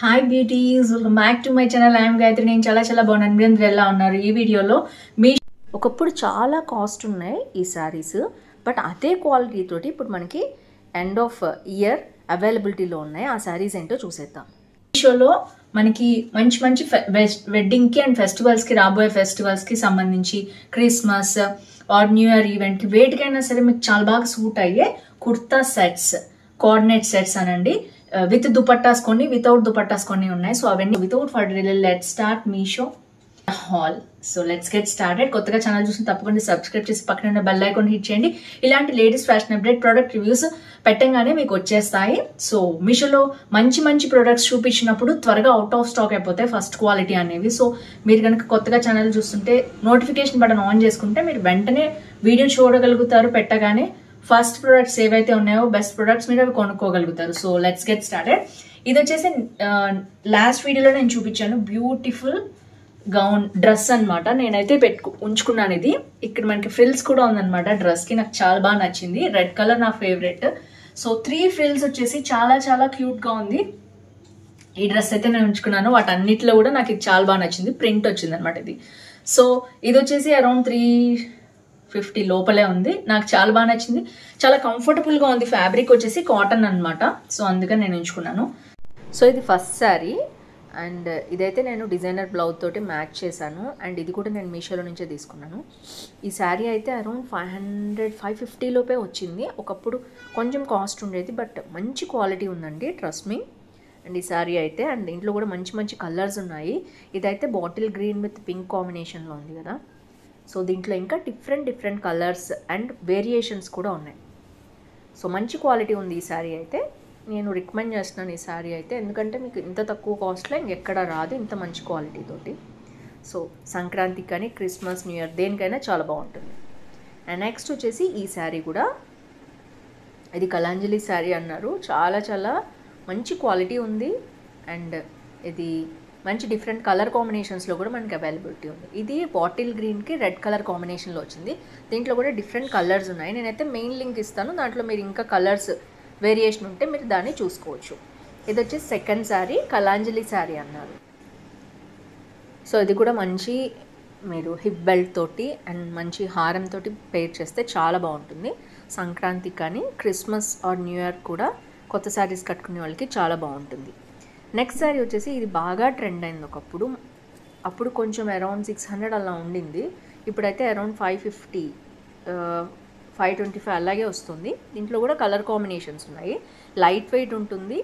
Hi beauties, welcome back to my channel. I'm Gayatri. నేను చాలా బాగున్నాను. మీరు ఎలా ఉన్నారు? ఈ వీడియోలో మీ ఒకప్పుడు చాలా కాస్ట్ ఉన్నాయి ఈ శారీస్, బట్ అదే క్వాలిటీ తోటి ఇప్పుడు మనకి ఎండ్ ఆఫ్ ఇయర్ అవైలబిలిటీలో ఉన్నాయి. ఆ శారీస్ ఏంటో చూసేద్దాం. మీషోలో మనకి మంచి వెడ్డింగ్కి అండ్ ఫెస్టివల్స్కి, రాబోయే ఫెస్టివల్స్కి సంబంధించి క్రిస్మస్ ఆర్ న్యూ ఇయర్ ఈవెంట్కి వేటికైనా సరే మీకు చాలా బాగా సూట్ అయ్యే కుర్తా సెట్స్, కోఆర్డినేట్ సెట్స్ అనండి, విత్ దుపట్టాస్ కొన్ని, వితౌట్ దుపట్టాస్ కొన్ని ఉన్నాయి. సో అవన్నీ without further let's start Meesho hall. So let's get started. కొత్తగా ఛానల్ చూసి తప్పకుండా సబ్స్క్రైబ్ చేసి పక్కన ఉన్న బెల్ ఐకాన్ హిట్ చేయండి. ఇలాంటి latest fashion update product reviews పెట్టంగానే మీకు వచ్చేస్తాయి. సో మీషోలో మంచి ప్రొడక్ట్స్ చూపించినప్పుడు త్వరగా అవుట్ ఆఫ్ స్టాక్ అయిపోతాయి ఫస్ట్ క్వాలిటీ అనేవి. సో మీరు కనుక కొత్తగా ఛానల్ చూస్తుంటే నోటిఫికేషన్ బటన్ ఆన్ చేసుకుంటే మీరు వెంటనే వీడియో చూడగలుగుతారు. పెట్టగానే ఫస్ట్ ప్రొడక్ట్స్ ఏవైతే ఉన్నాయో బెస్ట్ ప్రొడక్ట్స్ మీరు అవి కొనుక్కోగలుగుతారు. So let's get started. ఇది వచ్చేసి లాస్ట్ వీడియోలో నేను చూపించాను బ్యూటిఫుల్ గౌన్ డ్రెస్ అనమాట. నేనైతే ఉంచుకున్నాను. ఇది ఇక్కడ మనకి ఫ్రిల్స్ కూడా ఉందన్నమాట. డ్రెస్ కి నాకు చాలా బాగా నచ్చింది. రెడ్ కలర్ నా ఫేవరెట్. సో 3 ఫ్రిల్స్ వచ్చేసి చాలా క్యూట్ గా ఉంది. ఈ డ్రెస్ అయితే నేను ఉంచుకున్నాను. వాటన్నిటిలో కూడా నాకు ఇది చాలా బాగా నచ్చింది. ప్రింట్ వచ్చింది అనమాట ఇది. సో ఇది వచ్చేసి అరౌండ్ 350 లోపలే ఉంది. నాకు చాలా బాగా నచ్చింది. చాలా కంఫర్టబుల్ గా ఉంది. ఫ్యాబ్రిక్ వచ్చేసి కాటన్ అనమాట. సో అందుకని నేను ఉంచుకున్నాను. సో ఇది ఫస్ట్ శారీ అండ్ ఇదైతే నేను డిజైనర్ బ్లౌజ్ తోటి మ్యాచ్ చేశాను. అండ్ ఇది కూడా నేను మీషోలో నుంచే తీసుకున్నాను. ఈ శారీ అయితే అరౌండ్ 550 లోపే వచ్చింది. ఒకప్పుడు కొంచెం కాస్ట్ ఉండేది, బట్ మంచి క్వాలిటీ ఉందండి, ట్రస్ట్ మీ. అండ్ ఈ శారీ అయితే అండ్ దీంట్లో కూడా మంచి కలర్స్ ఉన్నాయి. ఇదైతే బాటిల్ గ్రీన్ విత్ పింక్ కాంబినేషన్లో ఉంది కదా. సో దీంట్లో ఇంకా డిఫరెంట్ కలర్స్ అండ్ వేరియేషన్స్ కూడా ఉన్నాయి. సో మంచి క్వాలిటీ ఉంది ఈ శారీ అయితే. నేను రికమెండ్ చేస్తున్నాను ఈ శారీ అయితే, ఎందుకంటే మీకు ఇంత తక్కువ కాస్ట్లో ఇంకెక్కడ రాదు ఇంత మంచి క్వాలిటీ తోటి. సో సంక్రాంతికి కానీ క్రిస్మస్ న్యూ ఇయర్ దేనికైనా చాలా బాగుంటుంది. అండ్ నెక్స్ట్ వచ్చేసి ఈ శారీ కూడా, ఇది కలాంజలి శారీ అన్నారు. చాలా మంచి క్వాలిటీ ఉంది. అండ్ ఇది మంచి డిఫరెంట్ కలర్ కాంబినేషన్స్లో కూడా మనకి అవైలబిలిటీ ఉంది. ఇది బాటిల్ గ్రీన్కి రెడ్ కలర్ కాంబినేషన్లో వచ్చింది. దీంట్లో కూడా డిఫరెంట్ కలర్స్ ఉన్నాయి. నేనైతే మెయిన్ లింక్ ఇస్తాను, దాంట్లో మీరు ఇంకా కలర్స్ వేరియేషన్ ఉంటే మీరు దాన్ని చూసుకోవచ్చు. ఇది వచ్చేసి సెకండ్ శారీ, కలాంజలి శారీ అన్నారు. సో ఇది కూడా మంచి మీరు హిప్ బెల్ట్ తోటి అండ్ మంచి హారం తోటి పేర్ చేస్తే చాలా బాగుంటుంది. సంక్రాంతికి కానీ క్రిస్మస్ ఆర్ న్యూ ఇయర్ కూడా కొత్త శారీస్ కట్టుకునే వాళ్ళకి చాలా బాగుంటుంది. నెక్స్ట్ శారీ వచ్చేసి ఇది బాగా ట్రెండ్ అయింది ఒకప్పుడు. అప్పుడు కొంచెం అరౌండ్ 600 అలా ఉండింది. ఇప్పుడైతే అరౌండ్ 550 525 అలాగే వస్తుంది. దీంట్లో కూడా కలర్ కాంబినేషన్స్ ఉన్నాయి. లైట్ వెయిట్ ఉంటుంది.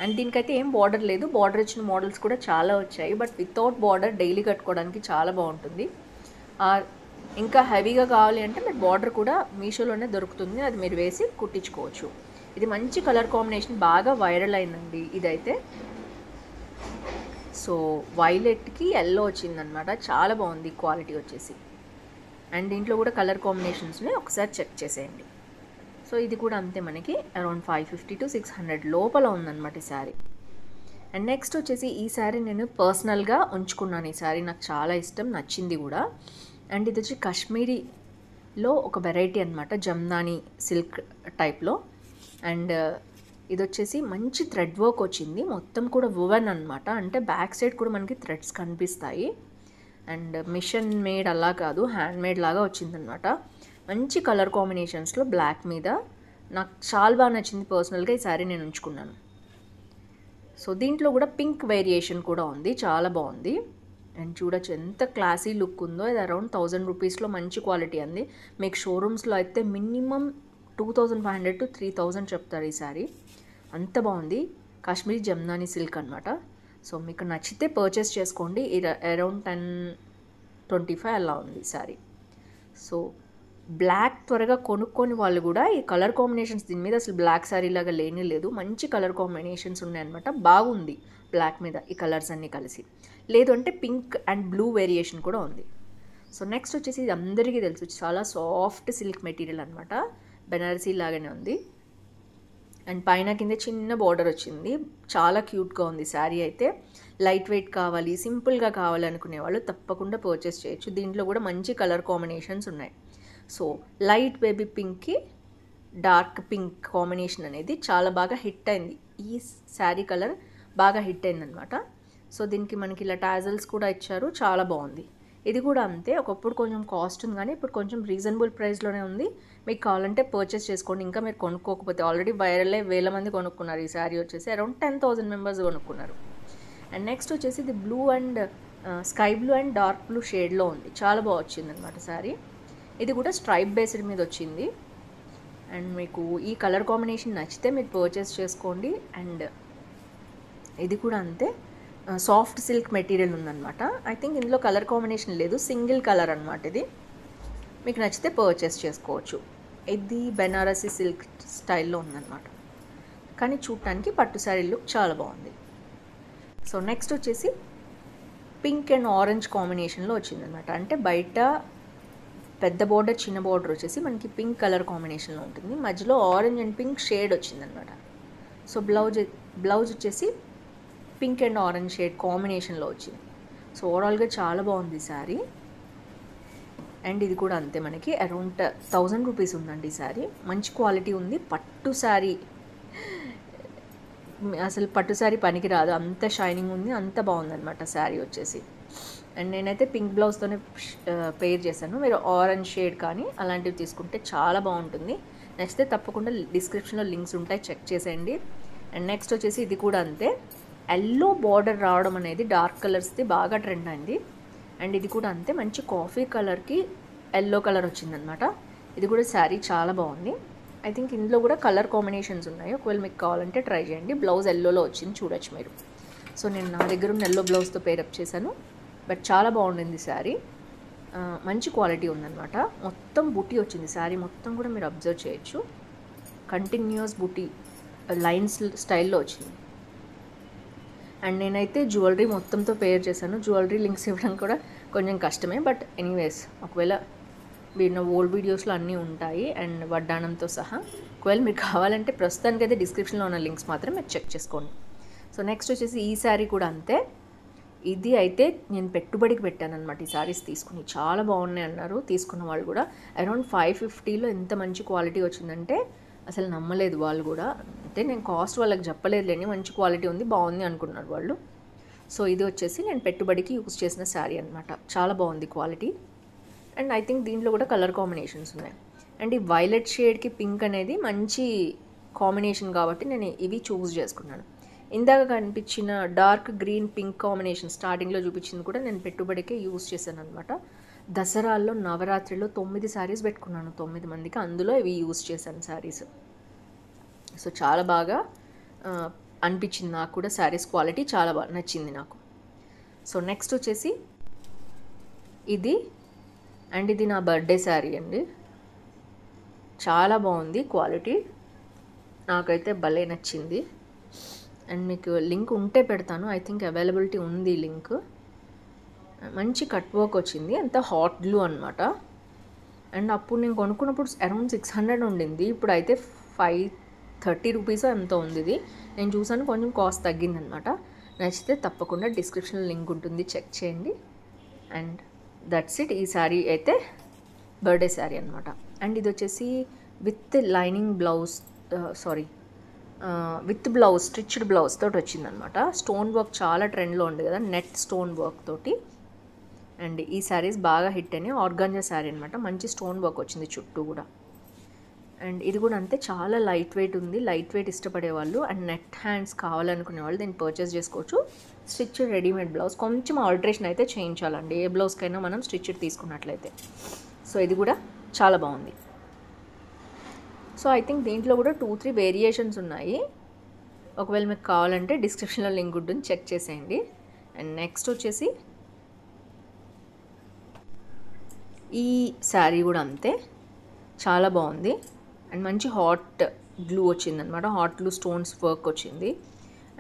అండ్ దీనికైతే ఏం బార్డర్ లేదు. బార్డర్ ఇచ్చిన మోడల్స్ కూడా చాలా వచ్చాయి, బట్ వితౌట్ బార్డర్ డైలీ కట్టుకోవడానికి చాలా బాగుంటుంది. ఇంకా హెవీగా కావాలి అంటే మీరు బార్డర్ కూడా మీషోలోనే దొరుకుతుంది, అది మీరు వేసి కుట్టించుకోవచ్చు. ఇది మంచి కలర్ కాంబినేషన్, బాగా వైరల్ అయిందండి ఇదైతే. సో వైలెట్కి ఎల్లో వచ్చిందనమాట. చాలా బాగుంది క్వాలిటీ వచ్చేసి. అండ్ దీంట్లో కూడా కలర్ కాంబినేషన్స్ని ఒకసారి చెక్ చేసేయండి. సో ఇది కూడా అంతే, మనకి అరౌండ్ 550 to 600 లోపల ఉందన్నమాట ఈ శారీ. అండ్ నెక్స్ట్ వచ్చేసి ఈ శారీ నేను పర్సనల్గా ఉంచుకున్నాను. ఈ శారీ నాకు చాలా ఇష్టం, నచ్చింది కూడా. అండ్ ఇది వచ్చి కాశ్మీరీలో ఒక వెరైటీ అనమాట, జమ్దాని సిల్క్ టైప్లో. అండ్ ఇది వచ్చేసి మంచి థ్రెడ్ వర్క్ వచ్చింది. మొత్తం కూడా వువెన్ అనమాట, అంటే బ్యాక్ సైడ్ కూడా మనకి థ్రెడ్స్ కనిపిస్తాయి. అండ్ మిషన్ మేడ్ అలా కాదు, హ్యాండ్ మేడ్ లాగా వచ్చిందనమాట. మంచి కలర్ కాంబినేషన్స్లో బ్లాక్ మీద నాకు చాలా బాగా నచ్చింది పర్సనల్గా. ఈ శారీ నేను ఉంచుకున్నాను. సో దీంట్లో కూడా పింక్ వేరియేషన్ కూడా ఉంది, చాలా బాగుంది. అండ్ చూడొచ్చు ఎంత క్లాసీ లుక్ ఉందో. ఇది అరౌండ్ 1000 రూపీస్లో మంచి క్వాలిటీ అంది. మీకు షోరూమ్స్లో అయితే మినిమం 2500 to 3000 చెప్తారు ఈ శారీ. అంత బాగుంది. కాశ్మీరీ జమ్దాని సిల్క్ అనమాట. సో మీకు నచ్చితే పర్చేస్ చేసుకోండి. అరౌండ్ 1025 అలా ఉంది శారీ. సో బ్లాక్ త్వరగా కొనుక్కొని వాళ్ళు కూడా ఈ కలర్ కాంబినేషన్స్, దీని మీద అసలు బ్లాక్ శారీ లాగా లేనే లేదు, మంచి కలర్ కాంబినేషన్స్ ఉన్నాయన్నమాట. బాగుంది బ్లాక్ మీద ఈ కలర్స్ అన్నీ కలిసి. లేదు అంటే పింక్ అండ్ బ్లూ వేరియేషన్ కూడా ఉంది. సో నెక్స్ట్ వచ్చేసి ఇది అందరికీ తెలుసు, చాలా సాఫ్ట్ సిల్క్ మెటీరియల్ అనమాట. బెనారసీ లాగానే ఉంది. అండ్ పైన కింద చిన్న బార్డర్ వచ్చింది. చాలా క్యూట్గా ఉంది శారీ అయితే. లైట్ వెయిట్ కావాలి, సింపుల్గా కావాలి అనుకునే వాళ్ళు తప్పకుండా పర్చేస్ చేయొచ్చు. దీంట్లో కూడా మంచి కలర్ కాంబినేషన్స్ ఉన్నాయి. సో లైట్ బేబీ పింక్కి డార్క్ పింక్ కాంబినేషన్ అనేది చాలా బాగా హిట్ అయింది. ఈ శారీ కలర్ బాగా హిట్ అయిందనమాట. సో దీనికి మనకి ఇలా టాజల్స్ కూడా ఇచ్చారు, చాలా బాగుంది. ఇది కూడా అంతే, ఒకప్పుడు కొంచెం కాస్ట్ ఉంది కానీ ఇప్పుడు కొంచెం రీజనబుల్ ప్రైస్లోనే ఉంది. మీకు కావాలంటే పర్చేస్ చేసుకోండి. ఇంకా మీరు కొనుక్కోకపోతే, ఆల్రెడీ వైరల్ వేల మంది కొనుక్కున్నారు. ఈ శారీ వచ్చేసి అరౌండ్ 10,000 మెంబర్స్ కొనుక్కున్నారు. అండ్ నెక్స్ట్ వచ్చేసి ఇది blue and sky blue and dark blue షేడ్లో ఉంది, చాలా బాగా వచ్చింది అనమాట శారీ. ఇది కూడా స్ట్రైప్ బేస్డ్ మీద వచ్చింది. అండ్ మీకు ఈ కలర్ కాంబినేషన్ నచ్చితే మీరు పర్చేస్ చేసుకోండి. అండ్ ఇది కూడా అంతే, సాఫ్ట్ సిల్క్ మెటీరియల్ ఉందన్నమాట. ఐ థింక్ ఇందులో కలర్ కాంబినేషన్ లేదు, సింగిల్ కలర్ అనమాట. ఇది మీకు నచ్చితే పర్చేస్ చేసుకోవచ్చు. ఇది బెనారసీ సిల్క్ స్టైల్లో ఉందన్నమాట, కానీ చూడటానికి పట్టు శారీ లుక్ చాలా బాగుంది. సో నెక్స్ట్ వచ్చేసి పింక్ అండ్ ఆరెంజ్ కాంబినేషన్లో వచ్చిందనమాట. అంటే బయట పెద్ద బోర్డర్, చిన్న బోర్డర్ వచ్చేసి మనకి పింక్ కలర్ కాంబినేషన్లో ఉంటుంది, మధ్యలో ఆరెంజ్ అండ్ పింక్ షేడ్ వచ్చిందనమాట. సో బ్లౌజ్ వచ్చేసి పింక్ అండ్ ఆరెంజ్ షేడ్ కాంబినేషన్లో వచ్చింది. సో ఓవరాల్గా చాలా బాగుంది శారీ. అండ్ ఇది కూడా అంతే, మనకి అరౌండ్ 1000 రూపీస్ ఉందండి ఈ శారీ. మంచి క్వాలిటీ ఉంది, పట్టు శారీ, అసలు పట్టు శారీ పనికి రాదు, అంత షైనింగ్ ఉంది, అంత బాగుందన్నమాట శారీ వచ్చేసి. అండ్ నేనైతే పింక్ బ్లౌజ్తోనే పేర్ చేశాను. మీరు ఆరెంజ్ షేడ్ కానీ అలాంటివి తీసుకుంటే చాలా బాగుంటుంది. నచ్చితే తప్పకుండా డిస్క్రిప్షన్లో లింక్స్ ఉంటాయి, చెక్ చేసేయండి. అండ్ నెక్స్ట్ వచ్చేసి ఇది కూడా అంతే, ఎల్లో బార్డర్ రావడం అనేది డార్క్ కలర్స్ది బాగా ట్రెండ్ అయింది. అండ్ ఇది కూడా అంతే, మంచి కాఫీ కలర్కి ఎల్లో కలర్ వచ్చిందనమాట. ఇది కూడా శారీ చాలా బాగుంది. ఐ థింక్ ఇందులో కూడా కలర్ కాంబినేషన్స్ ఉన్నాయి, ఒకవేళ మీకు కావాలంటే ట్రై చేయండి. బ్లౌజ్ ఎల్లోలో వచ్చింది, చూడొచ్చు మీరు. సో నేను నా దగ్గర ఉన్న ఎల్లో బ్లౌజ్తో పేరప్ చేశాను, బట్ చాలా బాగుండింది శారీ, మంచి క్వాలిటీ ఉందన్నమాట. మొత్తం బుటీ వచ్చింది శారీ మొత్తం కూడా, మీరు అబ్జర్వ్ చేయొచ్చు, కంటిన్యూస్ బుటీ లైన్స్ స్టైల్లో వచ్చింది. అండ్ నేనైతే జ్యువెలరీ మొత్తంతో పేర్ చేశాను. జ్యువెలరీ లింక్స్ ఇవ్వడం కూడా కొంచెం కష్టమే, బట్ ఎనీవేస్ ఒకవేళ వీడిన ఓల్డ్ వీడియోస్లో అన్నీ ఉంటాయి అండ్ వడ్డానంతో సహా. ఒకవేళ మీరు కావాలంటే ప్రస్తుతానికైతే డిస్క్రిప్షన్లో ఉన్న లింక్స్ మాత్రం మీరు చెక్ చేసుకోండి. సో నెక్స్ట్ వచ్చేసి ఈ శారీ కూడా అంతే. ఇది అయితే నేను పెట్టుబడికి పెట్టాను అనమాట. ఈ శారీస్ తీసుకుని చాలా బాగున్నాయి అన్నారు తీసుకున్న వాళ్ళు కూడా. అరౌండ్ 550లో ఎంత మంచి క్వాలిటీ వచ్చిందంటే అసలు నమ్మలేదు వాళ్ళు కూడా. అంటే నేను కాస్ట్ వాళ్ళకి చెప్పలేదులేని, మంచి క్వాలిటీ ఉంది, బాగుంది అనుకున్నారు వాళ్ళు. సో ఇది వచ్చేసి నేను పెట్టుబడికి యూజ్ చేసిన శారీ అనమాట, చాలా బాగుంది క్వాలిటీ. అండ్ ఐ థింక్ దీంట్లో కూడా కలర్ కాంబినేషన్స్ ఉన్నాయి. అండ్ ఈ వైలెట్ షేడ్కి పింక్ అనేది మంచి కాంబినేషన్ కాబట్టి నేను ఇవి చూస్ చేసుకున్నాను. ఇందాక కనిపించిన డార్క్ గ్రీన్ పింక్ కాంబినేషన్ స్టార్టింగ్లో చూపించింది కూడా నేను పెట్టుబడికే యూజ్ చేశాను అనమాట. దసరాల్లో నవరాత్రిలో 9 శారీస్ పెట్టుకున్నాను, 9 మందికి, అందులో ఇవి యూజ్ చేశాను శారీస్. సో చాలా బాగా అనిపించింది నాకు కూడా, శారీస్ క్వాలిటీ చాలా బాగా నచ్చింది నాకు. సో నెక్స్ట్ వచ్చేసి ఇది, అండ్ ఇది నా బర్త్డే శారీ అండి, చాలా బాగుంది క్వాలిటీ, నాకైతే భలే నచ్చింది. అండ్ మీకు లింక్ ఉంటే పెడతాను, ఐ థింక్ అవైలబిలిటీ ఉంది లింక్. మంచి కట్ వర్క్ వచ్చింది, అంత హాట్ గ్లూ అనమాట. అండ్ అప్పుడు నేను కొనుక్కున్నప్పుడు అరౌండ్ 600 ఉండింది, ఇప్పుడు అయితే 530 రూపీస్ ఎంతో ఉంది. ఇది నేను చూసాను, కొంచెం కాస్ట్ తగ్గిందనమాట. నచ్చితే తప్పకుండా డిస్క్రిప్షన్లో లింక్ ఉంటుంది, చెక్ చేయండి. అండ్ దట్స్ ఇట్, ఈ శారీ అయితే బర్త్డే శారీ అనమాట. అండ్ ఇది వచ్చేసి with lining blouse, with blouse, stitched blouse తోటి వచ్చిందనమాట. స్టోన్ వర్క్ చాలా ట్రెండ్లో ఉంది కదా, నెట్ స్టోన్ వర్క్ తోటి. అండ్ ఈ శారీస్ బాగా హిట్ అయినాయి, ఆర్గాంజా శారీ అనమాట, మంచి స్టోన్ వర్క్ వచ్చింది చుట్టూ కూడా. అండ్ ఇది కూడా అంతే, చాలా లైట్ వెయిట్ ఉంది. లైట్ వెయిట్ ఇష్టపడే వాళ్ళు అండ్ నెట్ హ్యాండ్స్ కావాలనుకునే వాళ్ళు దీన్ని పర్చేస్ చేసుకోవచ్చు. స్టిచ్డ్ రెడీమేడ్ బ్లౌజ్, కొంచెం ఆల్టరేషన్ అయితే చేయించాలండి ఏ బ్లౌజ్కైనా మనం స్టిచ్డ్ తీసుకున్నట్లయితే. సో ఇది కూడా చాలా బాగుంది. సో ఐ థింక్ దీంట్లో కూడా 2-3 వేరియేషన్స్ ఉన్నాయి, ఒకవేళ మీకు కావాలంటే డిస్క్రిప్షన్లో లింక్ ఉంటుంది, చెక్ చేసేయండి. అండ్ నెక్స్ట్ వచ్చేసి ఈ శారీ కూడా అంతే, చాలా బాగుంది. అండ్ మంచి హాట్ గ్లూ వచ్చిందనమాట, హాట్ గ్లూ స్టోన్స్ వర్క్ వచ్చింది.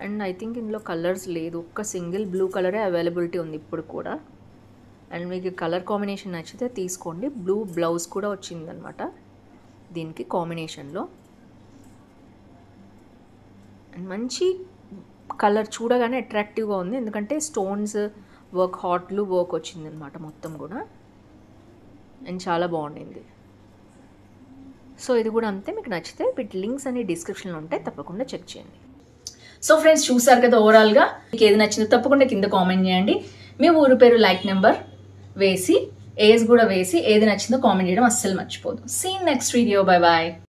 అండ్ ఐ థింక్ ఇందులో కలర్స్ లేదు, ఒక్క సింగిల్ బ్లూ కలరే అవైలబిలిటీ ఉంది ఇప్పుడు కూడా. అండ్ మీకు కలర్ కాంబినేషన్ నచ్చితే తీసుకోండి. బ్లూ బ్లౌజ్ కూడా వచ్చిందనమాట దీనికి కాంబినేషన్లో. అండ్ మంచి కలర్, చూడగానే అట్రాక్టివ్గా ఉంది, ఎందుకంటే stones work, hot glue work వచ్చిందనమాట మొత్తం కూడా. అండ్ చాలా బాగుండింది. సో ఇది కూడా అంతే, మీకు నచ్చితే వీటి లింక్స్ అన్ని డిస్క్రిప్షన్లో ఉంటాయి, తప్పకుండా చెక్ చేయండి. సో ఫ్రెండ్స్ చూసారు కదా ఓవరాల్గా మీకు ఏది నచ్చిందో తప్పకుండా కింద కామెంట్ చేయండి. మీ ఊరు పేరు, లైక్ నెంబర్ వేసి, ఏజ్ కూడా వేసి ఏది నచ్చిందో కామెంట్ చేయడం అస్సలు మర్చిపోదు. See next video. Bye bye.